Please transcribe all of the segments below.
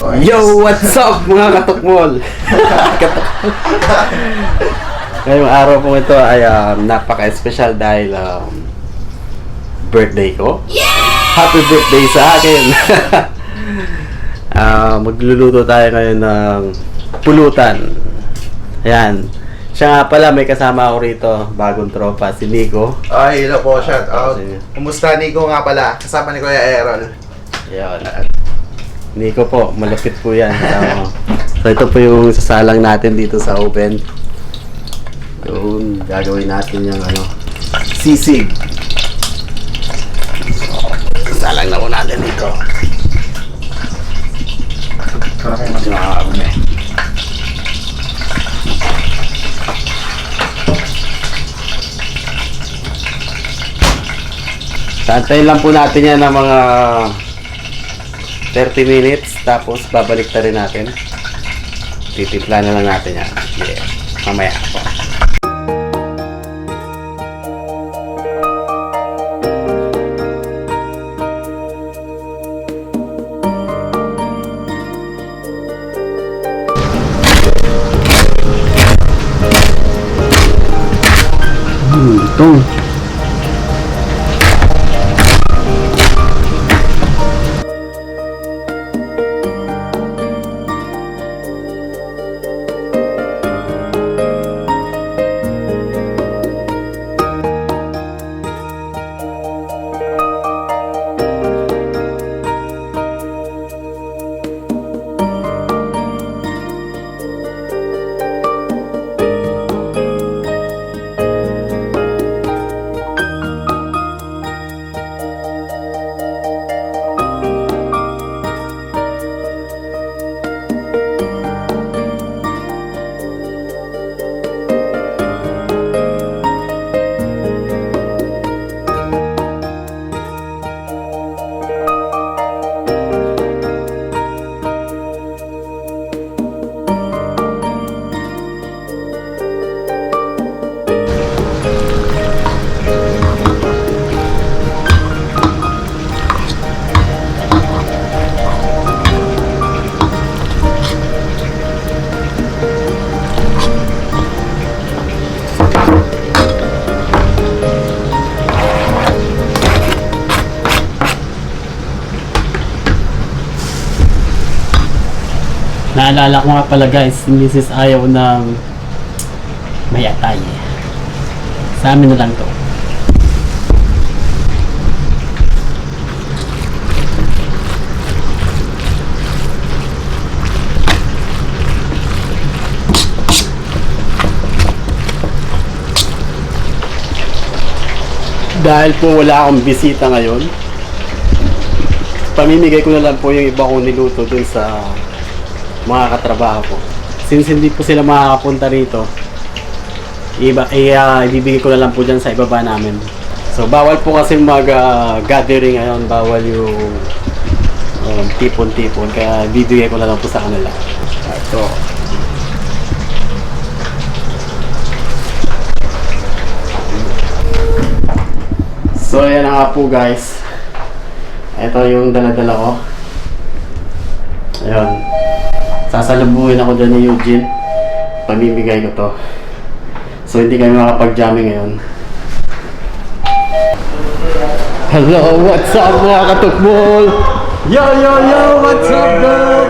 Yo, what's up mga katukmol? Ngayong araw po ito ay napaka-special dahil birthday ko. Happy birthday sa akin! Magluluto tayo ngayon ng pulutan. Ayan. Siya nga pala, may kasama ako rito, bagong tropa, si Nico. Ay, hello po, shout out. Kumusta Nico nga pala? Kasama ni Kuya Errol. Ayan. Nico po, malapit po yan. So ito po yung sasalang natin dito sa oven. Yung gagawin natin yung sisig. Sasalang na po natin dito. Tantayin lang po natin yan ng mga 30 minutes, tapos babalik na rin natin. Titipla na lang natin yan. Yeah. Mamaya po. Ito. Naalala ko nga pala guys, si Mrs. ayaw ng may atay. Sa amin na lang to. Dahil po wala akong bisita ngayon, pamimigay ko na lang po yung iba kong niluto dun sa mga katrabaho ko. Since hindi po sila makakapunta rito, ibibigay ko na lang po dyan sa ibaba namin. So bawal po kasi mag-gathering ngayon, bawal yung tipon-tipon, kaya bibigay ko na lang po sa kanila. Ito. So yan na nga po guys. Ito yung dala-dala ko. Ayun. Sasalubuhin ako dyan ni Eugene. Pamimigay ko to. So hindi kami makapag-jamming ngayon. Hello, what's up mga katukmol? Yo, yo, yo, what's up girl?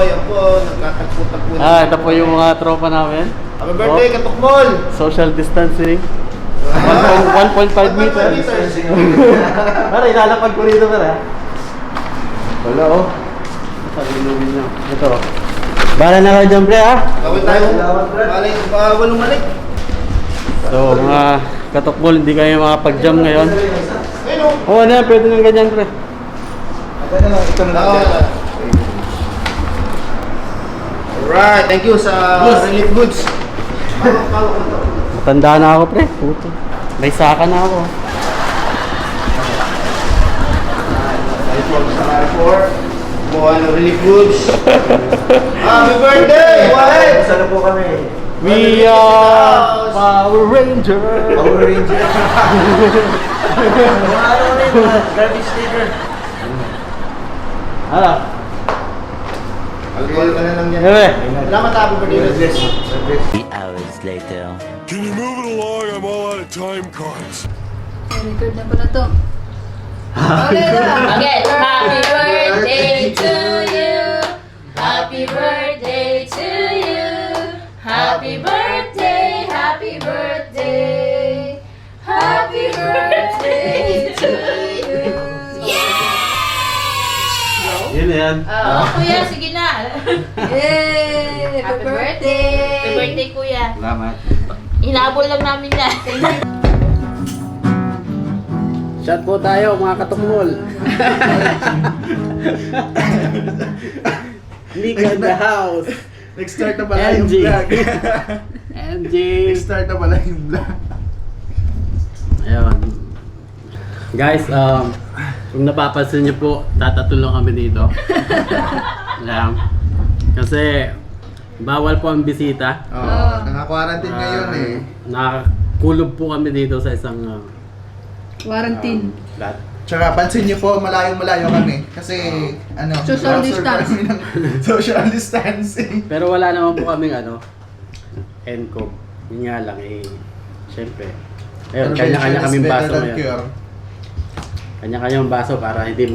Yan po, nagkatagpo-tagpo na. Ito po yung mga tropa namin. Happy birthday, katukmol! Social distancing. 1.5 meters. Para ilalapag ko rito para. Wala oh. Sabihin nyo. Ito. Bala na kayo dyan, pre, ha? Gawin tayo. Walong malik. So, mga katukbol, hindi kayo makapag-jam ngayon. Oo, ano yan? Pwede nang ganyan, pre. Ito na lang. Alright, thank you sa relief goods. Matanda na ako, pre. Puto. May saka na ako. Buwan ng relief goods. Happy birthday! What? Sana po kami. We are Power Ranger. Power Ranger. Ano rin, garbage sticker. Ano? Alcohol ka na lang yan. Ebe. Salamat, happy birthday. 3 hours later. Can you move it along? I'm all out of time cards. Record na pala to. Okay, happy birthday to you. Happy birthday to you. Happy birthday, happy birthday. Happy birthday to you. Yun na yan. Oo, kuya, sige na. Yay! Happy birthday. Happy birthday, kuya. Salamat. Hinabol lang namin na. Shot po tayo mga katukmol. Nick in the house. Nag-start na pala yung MG. vlog. MG. Nag-start na pala yung vlog. Ayun. Guys, kung napapansin niyo po, tatatulong kami dito. Alam. Kasi bawal po ang bisita. Naka-quarantine ngayon eh. Nakakulob po kami dito sa isang Quarantine. flat. Tsaka pansin niyo po, malayo-malayo kami. Kasi ano, Social observe distance. kami ng social distancing. Pero wala naman po kaming Incubus. Yun nga lang syempre. Ayun, kanya-kanya kaming baso ngayon. Kanya-kanyang baso para hindi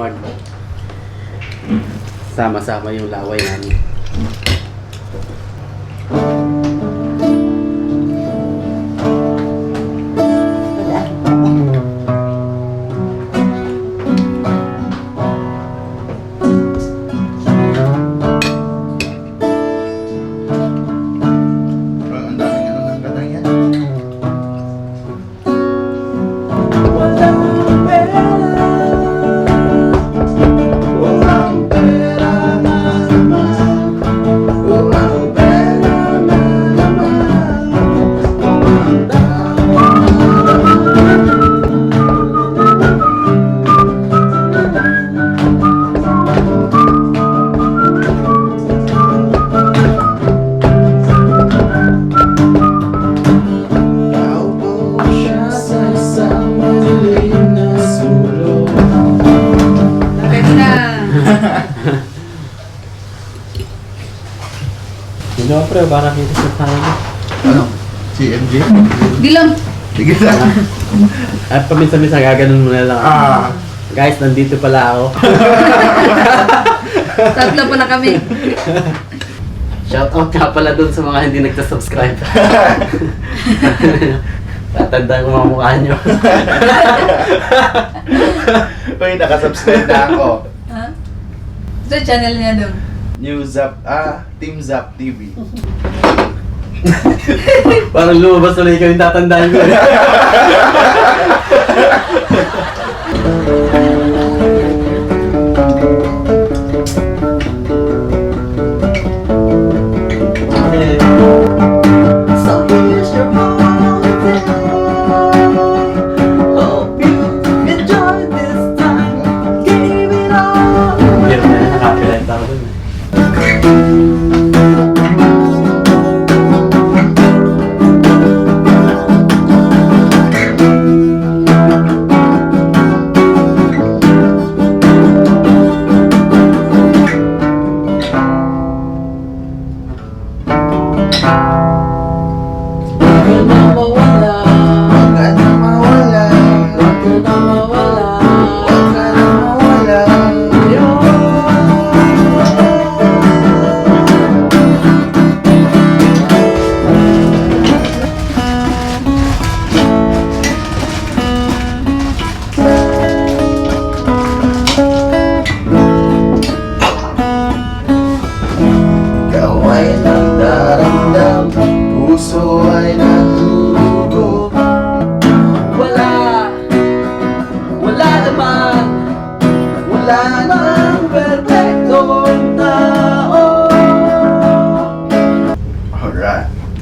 sama-sama yung laway namin. Ang daming ano ng katang yan. Pwede na. Yun know, pre, para kita sa tayo. Ano? Si MJ? Gilang. Sige lang. At paminsan-minsan gaganon mo na lang. Guys, nandito pala ako. Tatlo pala kami. Shoutout ka pala dun sa mga hindi nagsa-subscribe. Tatandaan ko mga mukha nyo. Uy, nakasubscribe na ako. Ha? Sa channel niya doon. Team Zap TV. Parang lumabas ulit ikaw yung tatandaan ko. Nakapilenta ako dun.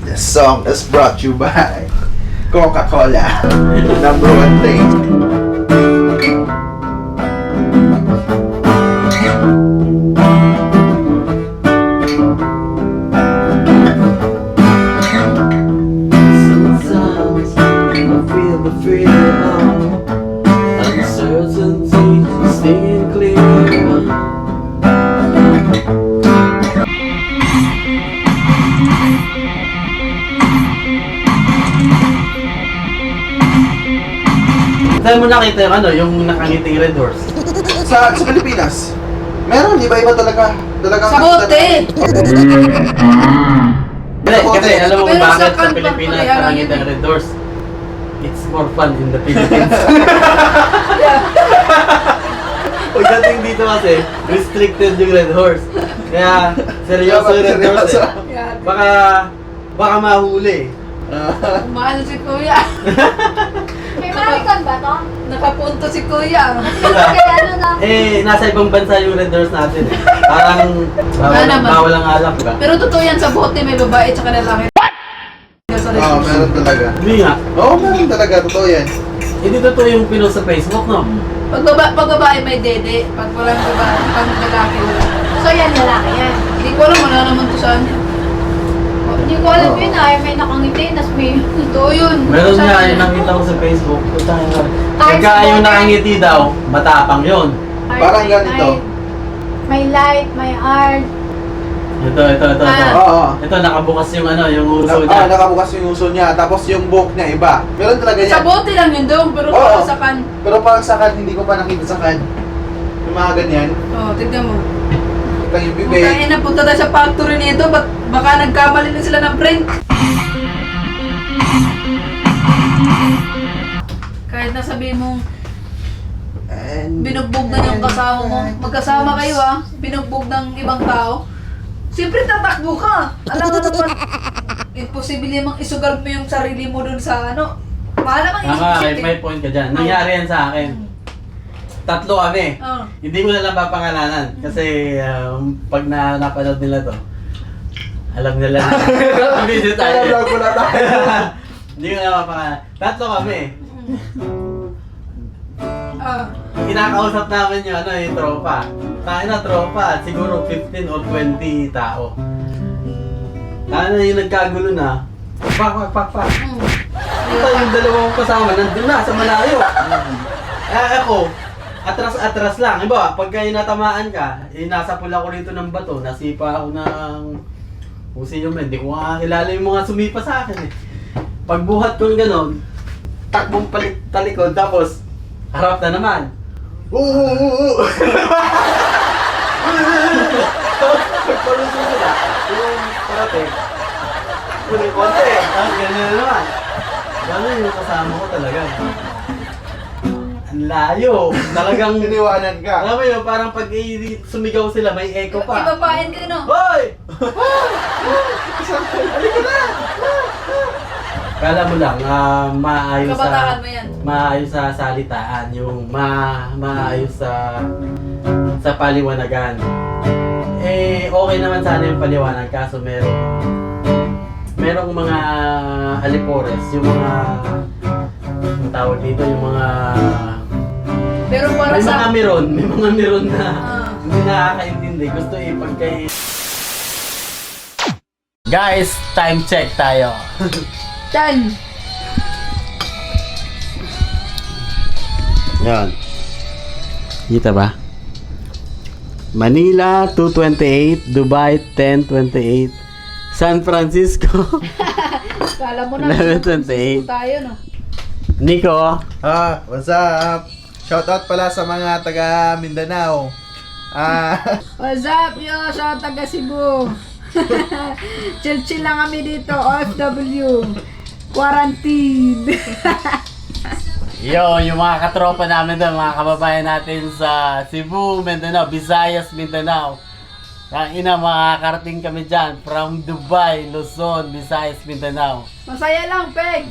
This song is brought to you by Coca-Cola. Number one thing. Sometimes I feel the freedom, uncertainty, staying clear. mo nakita yung ano, yung nakangiting red horse? Sa Pilipinas, meron, iba-iba talaga. Talagang Sa bote! Hindi, kasi alam mo kung Pero sa bakit sa kanto, Pilipinas kaya lang nakangiting yun. red horse? It's more fun in the Philippines. Pagdating dito kasi, restricted yung red horse. Kaya, seryoso yung red horse eh. Baka mahuli. Mahal si Kuya. May marathon ba to? Nakapunto si Kuya. Diba? Kaya ano na? Nasa ibang bansa yung red horse natin eh. Parang naman. bawal ang alak ba? Pero totoo yan sa bote, may babae tsaka lalaki. Oo, meron talaga. Hindi nga. Oo, meron talaga. Totoo yan. Hindi totoo yung pinost sa Facebook, no? Pag babae may dede, pag walang babae, pag lalaki wala. So yan, lalaki yan. Hindi ko alam, wala naman to saan yan. Hindi ko alam yun ay may nakangiti, nas may... Totoo yun. Meron Saan nga, yan? yung nakita ko sa Facebook. Pagka Kahit sa yung bote. nakangiti daw, matapang yun. Parang ganito. May light, may art. Ito. Oo. Ito, nakabukas yung ano, yung uso niya. Nakabukas yung uso niya. Tapos yung buhok niya iba. Meron talaga yan. Sa bote lang yun doon, pero Oo. sa kan. Pero parang sa kan, hindi ko pa nakita sa kan. Yung mga ganyan. Oh, tignan mo. Ito yung bibig. Kaya na punta tayo sa factory nito, baka nagkamali na sila ng print. Kahit na sabihin mong binugbog na yung kasama mo, magkasama kayo binugbog ng ibang tao, siyempre tatakbo ka. Alam mo naman, imposible yung isugal mo yung sarili mo dun sa ano. Mahala mang May point ka dyan. Nangyari yan sa akin. 3 kami. Oh. Hindi ko na lang papangalanan. Kasi pag napanood nila to, alam nila na video tayo. Alam ko na tayo. Hindi ko na papangalanan. 3 kami. Kinakausap namin yung yung tropa. Tayo na tropa, siguro 15 or 20 tao. Tayo na yung nagkagulo na. Pak. Ito yung dalawang kasama, nandun na sa malayo. Ako, atras lang. Iba, pagka natamaan ka, nasa pula ko rito ng bato, nasipa ako ng sino man, hindi ko kilala yung mga sumipa sa akin eh. Pagbuhat ko ng ganon, takbong talikod, tapos harap na naman. Pagpalusong sila, yung parate, kunin konti, tapos ganyan na naman. Gano'n yung kasama ko talaga. Ang layo, talagang Iniwanan ka. alam mo yun, parang pag sumigaw sila, may echo pa. Ibabain ka no? Hoy! Kala mo lang, maayos Kabataan mo yan. maayos sa salitaan, yung maayos sa paliwanagan. Okay naman sana yung paliwanag, kaso merong mga alipores, yung mga ang tawag dito, yung mga Pero para may sa... mga meron na hindi nakakaintindi. Gusto ipagkay... Guys, time check tayo. Tan! Yan. Kita ba? Manila 2:28, Dubai 10:28, San Francisco Kala mo na 11:28. tayo no? Nico, What's up? Shoutout pala sa mga taga Mindanao. What's up yo? Sa taga Cebu. Chill lang kami dito, OFW. Quarantine. yo, yung mga katropa namin doon, mga kababayan natin sa Cebu, Mindanao, Visayas, Mindanao. Makakarating kami dyan from Dubai, Luzon, Visayas, Mindanao. Masaya lang, Peg.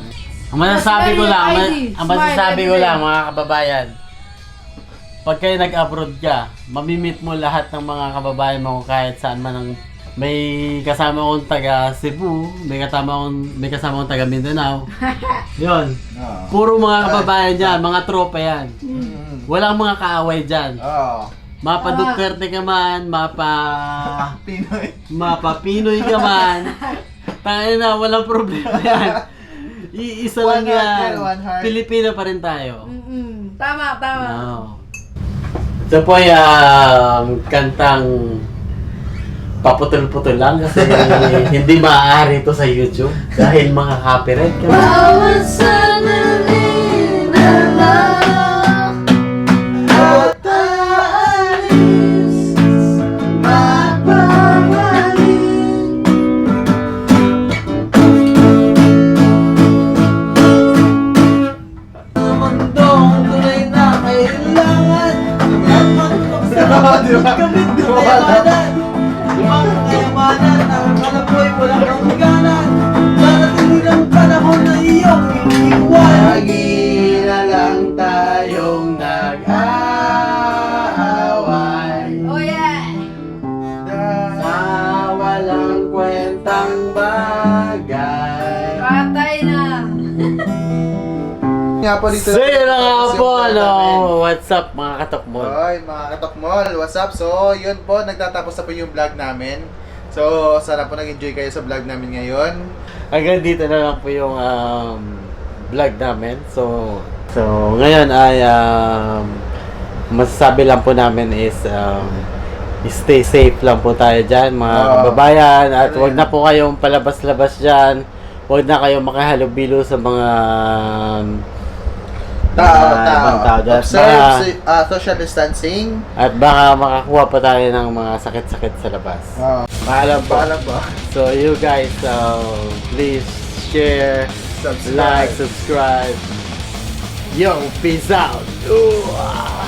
Ang masasabi ko lang, ID, ang masasabi ko smile lang mga kababayan, pag kayo nag-abroad ka, mamimit mo lahat ng mga kababayan mo kahit saan man ang may kasama akong taga Cebu, may kasama akong taga Mindanao. Yun. Puro mga kababayan dyan, mga tropa yan. Walang mga kaaway dyan. Mapa Duterte ka man, mapa Pinoy ka man. Tayo na, walang problema yan. Iisa lang yan. Pilipino pa rin tayo. Tama. No. Ito po yung kantang paputol-putol lang kasi hindi maaari ito sa YouTube dahil mga copyright ka. Bawat sandali na lang Kayamanan! Limang kayamanan ang kalaboy walang kahiganan. Darating ng panahon na iyong iniwan. Lagi na lang tayong nag-aaway. Oh yeah! Sa walang kwentang bagay. Patay na! Nga po dito. So yun na nga Tapos po, yung vlog namin. what's up mga katokmon? Hoy, mga katokmol, what's up? So, yun po, nagtatapos na po yung vlog namin. So, sana po nag-enjoy kayo sa vlog namin ngayon. Hanggang dito na lang po yung vlog namin. So ngayon ay masasabi lang po namin is stay safe lang po tayo dyan mga kababayan. At huwag na po kayong palabas-labas dyan. Huwag na kayong makahalubilo sa mga ibang tao dyan. Observe social distancing. At baka makakuha pa tayo ng mga sakit-sakit sa labas. Paalam po. Paalam po. So you guys, please share, Subscribe. like, subscribe. Yo, peace out. Ooh, ah.